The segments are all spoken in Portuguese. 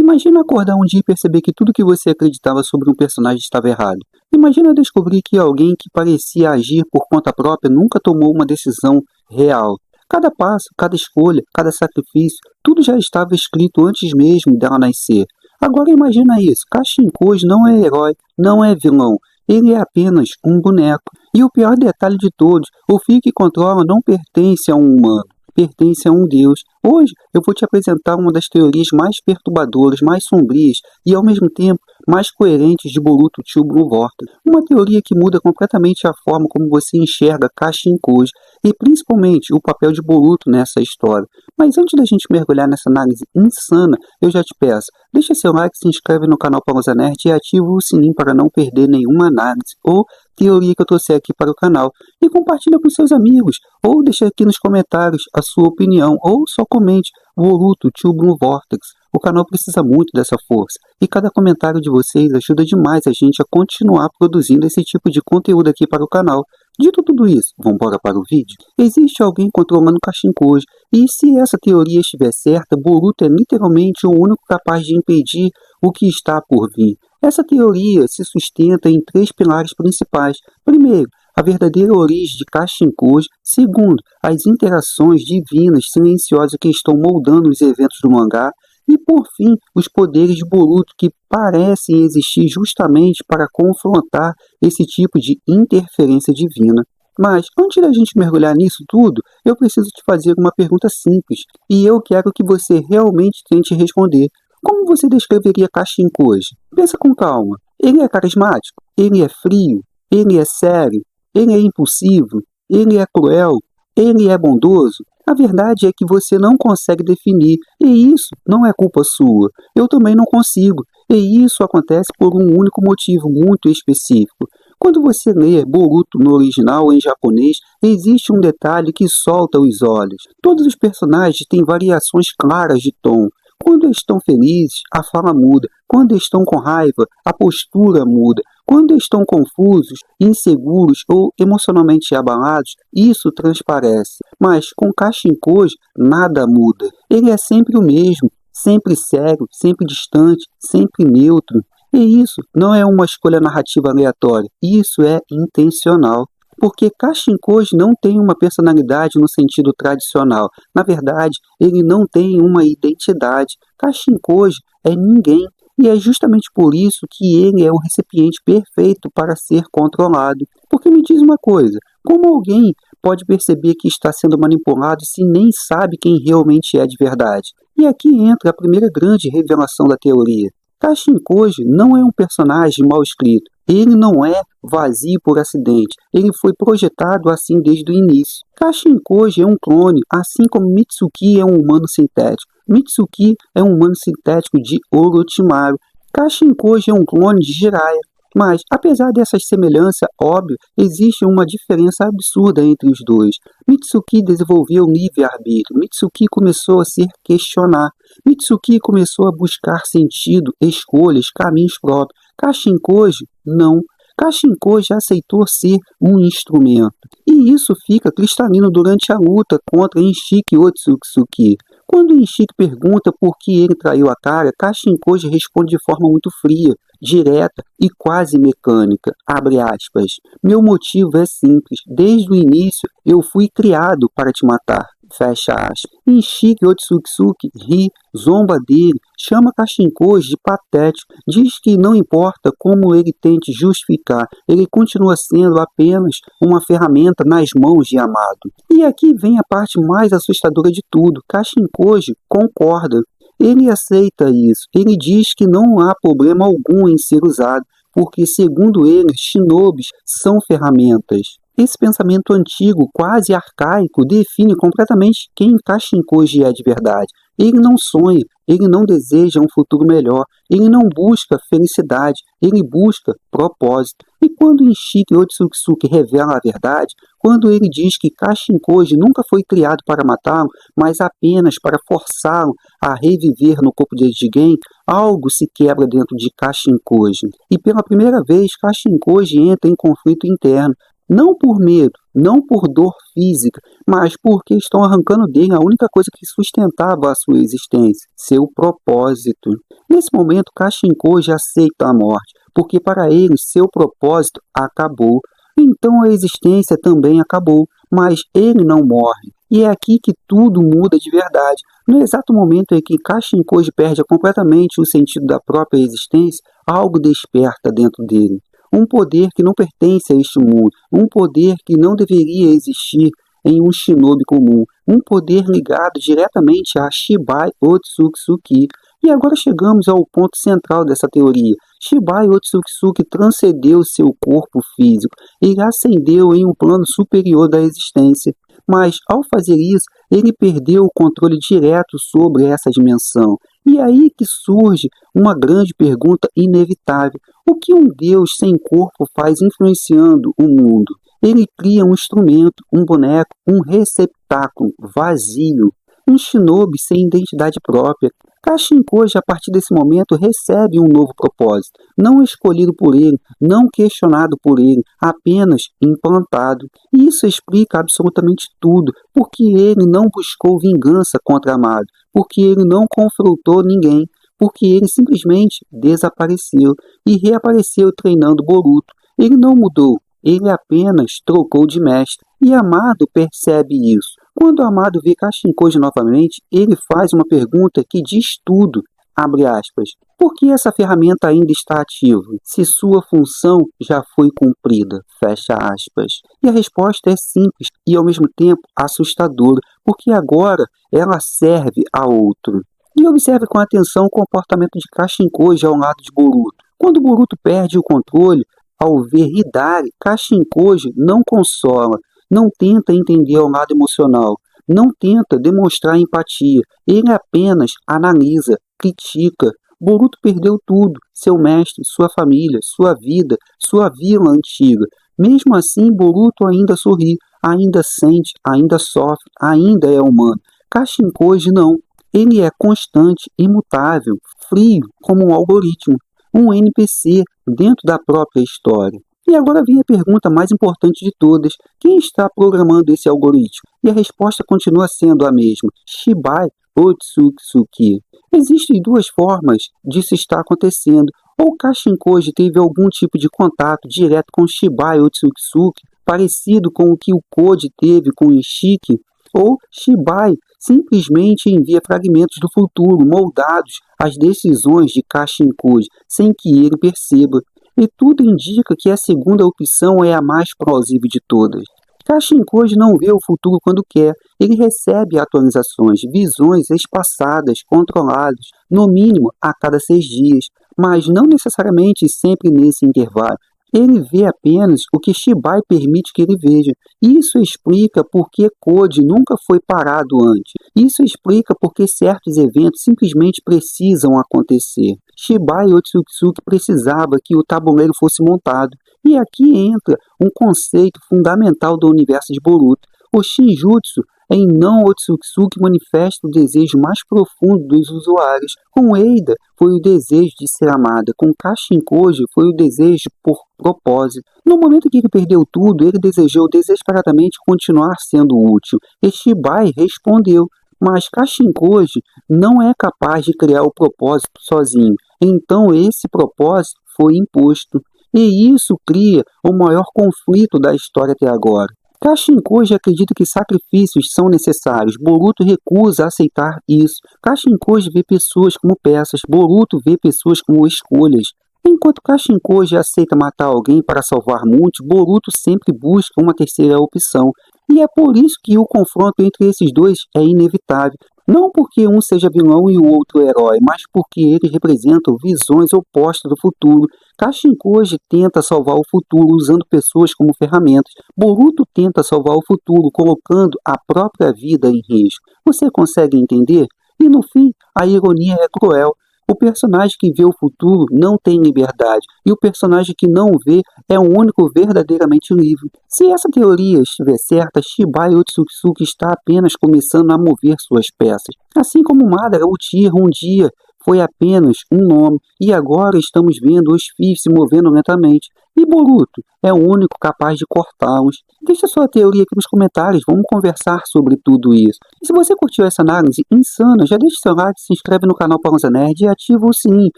Imagina acordar um dia e perceber que tudo que você acreditava sobre um personagem estava errado. Imagina descobrir que alguém que parecia agir por conta própria nunca tomou uma decisão real. Cada passo, cada escolha, cada sacrifício, tudo já estava escrito antes mesmo dela nascer. Agora imagina isso, Kashin-Koji não é herói, não é vilão, ele é apenas um boneco. E o pior detalhe de todos, o fio que controla não pertence a um humano, pertence a um deus. Hoje eu vou te apresentar uma das teorias mais perturbadoras, mais sombrias e ao mesmo tempo mais coerentes de Boruto Two Blue Vortex. Uma teoria que muda completamente a forma como você enxerga Kashin-Koji e principalmente o papel de Boruto nessa história. Mas antes da gente mergulhar nessa análise insana, eu já te peço, deixa seu like, se inscreve no canal Pausa Nerd e ativa o sininho para não perder nenhuma análise ou teoria que eu trouxe aqui para o canal. E compartilha com seus amigos, ou deixa aqui nos comentários a sua opinião, ou só comente Boruto Two Blue Vortex. O canal precisa muito dessa força, e cada comentário de vocês ajuda demais a gente a continuar produzindo esse tipo de conteúdo aqui para o canal. Dito tudo isso, vamos embora para o vídeo? Existe alguém controlando Kashin-Koji, e se essa teoria estiver certa, Boruto é literalmente o único capaz de impedir o que está por vir. Essa teoria se sustenta em três pilares principais. Primeiro, a verdadeira origem de Kashin-Koji. Segundo, as interações divinas silenciosas que estão moldando os eventos do mangá. E por fim, os poderes de Boruto que parecem existir justamente para confrontar esse tipo de interferência divina. Mas, antes da gente mergulhar nisso tudo, eu preciso te fazer uma pergunta simples, e eu quero que você realmente tente responder. Como você descreveria Kashin-Koji? Pensa com calma. Ele é carismático? Ele é frio? Ele é sério? Ele é impulsivo? Ele é cruel? Ele é bondoso? A verdade é que você não consegue definir, e isso não é culpa sua. Eu também não consigo, e isso acontece por um único motivo muito específico. Quando você lê Boruto no original ou em japonês, existe um detalhe que solta os olhos. Todos os personagens têm variações claras de tom. Quando estão felizes, a fala muda. Quando estão com raiva, a postura muda. Quando estão confusos, inseguros ou emocionalmente abalados, isso transparece. Mas com Kashin-Koji, nada muda. Ele é sempre o mesmo, sempre sério, sempre distante, sempre neutro. E isso não é uma escolha narrativa aleatória, isso é intencional. Porque Kashin-Koji não tem uma personalidade no sentido tradicional. Na verdade, ele não tem uma identidade. Kashin-Koji é ninguém. E é justamente por isso que ele é o recipiente perfeito para ser controlado. Porque me diz uma coisa, como alguém pode perceber que está sendo manipulado se nem sabe quem realmente é de verdade? E aqui entra a primeira grande revelação da teoria. Kashin-Koji não é um personagem mal escrito. Ele não é vazio por acidente. Ele foi projetado assim desde o início. Kashin-Koji é um clone, assim como Mitsuki é um humano sintético. Mitsuki é um humano sintético de Orochimaru. Kashin-Koji é um clone de Jiraiya. Mas, apesar dessas semelhanças, óbvio, existe uma diferença absurda entre os dois. Mitsuki desenvolveu livre-arbítrio. Mitsuki começou a se questionar. Mitsuki começou a buscar sentido, escolhas, caminhos próprios. Kashin-Koji, não. Kashin-Koji aceitou ser um instrumento. E isso fica cristalino durante a luta contra Inshiki Otsutsuki. Quando Inshiki pergunta por que ele traiu a cara, Kashin-Koji responde de forma muito fria, direta e quase mecânica. Abre aspas. Meu motivo é simples. Desde o início eu fui criado para te matar. Fecha aspas. Inshiki Otsutsuki ri, zomba dele, chama Kashin-Koji de patético, diz que não importa como ele tente justificar, ele continua sendo apenas uma ferramenta nas mãos de Yamato. E aqui vem a parte mais assustadora de tudo. Kashin-Koji concorda. Ele aceita isso. Ele diz que não há problema algum em ser usado, porque, segundo ele, shinobis são ferramentas. Esse pensamento antigo, quase arcaico, define completamente quem Kashin-Koji é de verdade. Ele não sonha, ele não deseja um futuro melhor, ele não busca felicidade, ele busca propósito. E quando Inshiki Otsutsuki revela a verdade, quando ele diz que Kashin-Koji nunca foi criado para matá-lo, mas apenas para forçá-lo a reviver no corpo de Jigen, algo se quebra dentro de Kashin-Koji. E pela primeira vez, Kashin-Koji entra em conflito interno. Não por medo, não por dor física, mas porque estão arrancando dele a única coisa que sustentava a sua existência, seu propósito. Nesse momento, Kashinkoji aceita a morte, porque para ele seu propósito acabou. Então a existência também acabou, mas ele não morre. E é aqui que tudo muda de verdade. No exato momento em que Kashinkoji perde completamente o sentido da própria existência, algo desperta dentro dele. Um poder que não pertence a este mundo, um poder que não deveria existir em um shinobi comum, um poder ligado diretamente a Shibai Otsutsuki. E agora chegamos ao ponto central dessa teoria. Shibai Otsutsuki transcendeu seu corpo físico, ele ascendeu em um plano superior da existência. Mas, ao fazer isso, ele perdeu o controle direto sobre essa dimensão. E aí que surge uma grande pergunta inevitável. O que um Deus sem corpo faz influenciando o mundo? Ele cria um instrumento, um boneco, um receptáculo vazio, um shinobi sem identidade própria. Kashinkoji, a partir desse momento, recebe um novo propósito, não escolhido por ele, não questionado por ele, apenas implantado. E isso explica absolutamente tudo, porque ele não buscou vingança contra Amado, porque ele não confrontou ninguém, porque ele simplesmente desapareceu e reapareceu treinando Boruto. Ele não mudou, ele apenas trocou de mestre. E Amado percebe isso. Quando Amado vê Kashinkoji novamente, ele faz uma pergunta que diz tudo, abre aspas. Por que essa ferramenta ainda está ativa, se sua função já foi cumprida? Fecha aspas. E a resposta é simples e ao mesmo tempo assustadora, porque agora ela serve a outro. E observe com atenção o comportamento de Kashinkoji ao lado de Boruto. Quando Boruto perde o controle, ao ver Hidari, Kashinkoji não consola, não tenta entender ao lado emocional, não tenta demonstrar empatia, ele apenas analisa, critica. Boruto perdeu tudo, seu mestre, sua família, sua vida, sua vila antiga. Mesmo assim, Boruto ainda sorri, ainda sente, ainda sofre, ainda é humano. Kashinkoji não. Ele é constante, imutável, frio como um algoritmo, um NPC dentro da própria história. E agora vem a pergunta mais importante de todas: quem está programando esse algoritmo? E a resposta continua sendo a mesma: Shibai Otsutsuki. Existem duas formas disso estar acontecendo. Ou Kashinkoji teve algum tipo de contato direto com Shibai Otsutsuki, parecido com o que o Koji teve com Ishiki, ou Shibai simplesmente envia fragmentos do futuro moldados às decisões de Kashinkoji, sem que ele perceba. E tudo indica que a segunda opção é a mais plausível de todas. Kashinkoji não vê o futuro quando quer, ele recebe atualizações, visões espaçadas, controladas, no mínimo a cada 6 dias, mas não necessariamente sempre nesse intervalo. Ele vê apenas o que Shibai permite que ele veja. Isso explica por que Koji nunca foi parado antes. Isso explica por que certos eventos simplesmente precisam acontecer. Shibai Otsutsuki precisava que o tabuleiro fosse montado. E aqui entra um conceito fundamental do universo de Boruto. O Shinjutsu em não Otsutsuki manifesta o desejo mais profundo dos usuários. Com Eida foi o desejo de ser amada, com Kashinkoji foi o desejo por propósito. No momento em que ele perdeu tudo, ele desejou desesperadamente continuar sendo útil. E Shibai respondeu, mas Kashinkoji não é capaz de criar o propósito sozinho. Então esse propósito foi imposto. E isso cria o maior conflito da história até agora. Kashinkoji acredita que sacrifícios são necessários. Boruto recusa aceitar isso. Kashinkoji vê pessoas como peças. Boruto vê pessoas como escolhas. Enquanto Kashinkoji aceita matar alguém para salvar muitos, Boruto sempre busca uma terceira opção. E é por isso que o confronto entre esses dois é inevitável. Não porque um seja vilão e o outro herói, mas porque eles representam visões opostas do futuro. Kashinkoji tenta salvar o futuro usando pessoas como ferramentas. Boruto tenta salvar o futuro colocando a própria vida em risco. Você consegue entender? E no fim, a ironia é cruel. O personagem que vê o futuro não tem liberdade, e o personagem que não o vê é o único verdadeiramente livre. Se essa teoria estiver certa, Shibai Otsutsuki está apenas começando a mover suas peças. Assim como Madara Uchiha um dia foi apenas um nome, e agora estamos vendo os fios se movendo lentamente. E Boruto é o único capaz de cortá-los. Deixa sua teoria aqui nos comentários, vamos conversar sobre tudo isso. E se você curtiu essa análise insana, já deixa seu like, se inscreve no canal Pausa Nerd e ativa o sininho,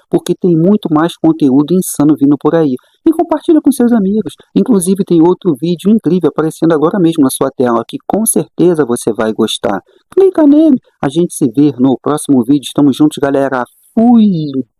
porque tem muito mais conteúdo insano vindo por aí. E compartilha com seus amigos. Inclusive tem outro vídeo incrível aparecendo agora mesmo na sua tela, que com certeza você vai gostar. Clica nele, a gente se vê no próximo vídeo. Estamos juntos, galera. Fui!